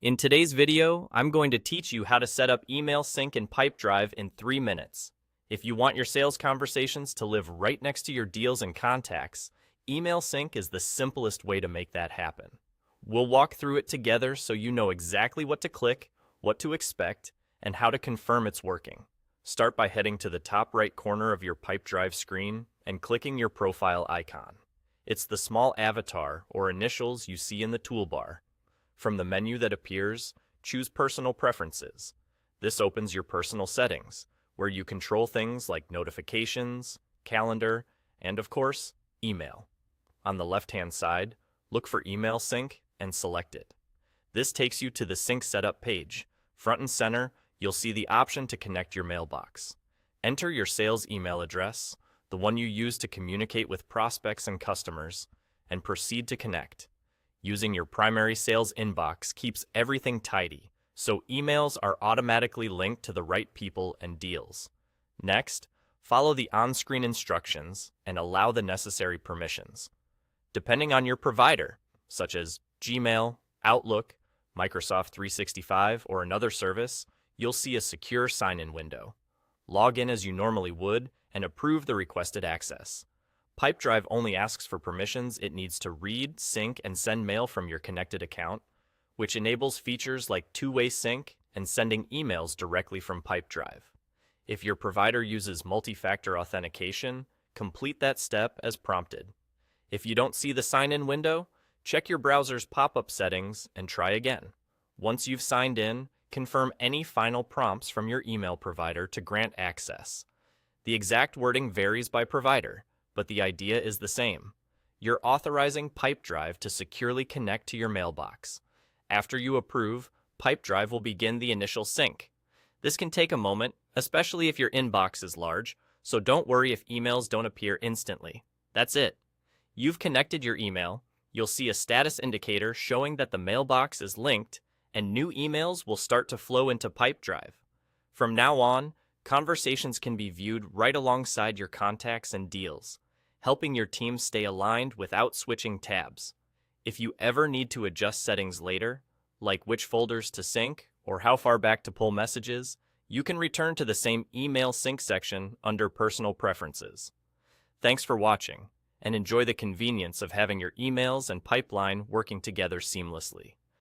In today's video, I'm going to teach you how to set up email sync in Pipedrive in 3 minutes. If you want your sales conversations to live right next to your deals and contacts, email sync is the simplest way to make that happen. We'll walk through it together so you know exactly what to click, what to expect, and how to confirm it's working. Start by heading to the top right corner of your Pipedrive screen and clicking your profile icon. It's the small avatar or initials you see in the toolbar. From the menu that appears, choose Personal Preferences. This opens your personal settings, where you control things like notifications, calendar, and of course, email. On the left-hand side, look for Email Sync and select it. This takes you to the Sync Setup page. Front and center, you'll see the option to connect your mailbox. Enter your sales email address, the one you use to communicate with prospects and customers, and proceed to connect. Using your primary sales inbox keeps everything tidy, so emails are automatically linked to the right people and deals. Next, follow the on-screen instructions and allow the necessary permissions. Depending on your provider, such as Gmail, Outlook, Microsoft 365, or another service, you'll see a secure sign-in window. Log in as you normally would and approve the requested access. Pipedrive only asks for permissions it needs to read, sync, and send mail from your connected account, which enables features like two-way sync and sending emails directly from Pipedrive. If your provider uses multi-factor authentication, complete that step as prompted. If you don't see the sign-in window, check your browser's pop-up settings and try again. Once you've signed in, confirm any final prompts from your email provider to grant access. The exact wording varies by provider, but the idea is the same. You're authorizing Pipedrive to securely connect to your mailbox. After you approve, Pipedrive will begin the initial sync. This can take a moment, especially if your inbox is large, so don't worry if emails don't appear instantly. That's it. You've connected your email, you'll see a status indicator showing that the mailbox is linked, and new emails will start to flow into Pipedrive. From now on, conversations can be viewed right alongside your contacts and deals, helping your team stay aligned without switching tabs. If you ever need to adjust settings later, like which folders to sync or how far back to pull messages, you can return to the same email sync section under Personal Preferences. Thanks for watching, and enjoy the convenience of having your emails and pipeline working together seamlessly.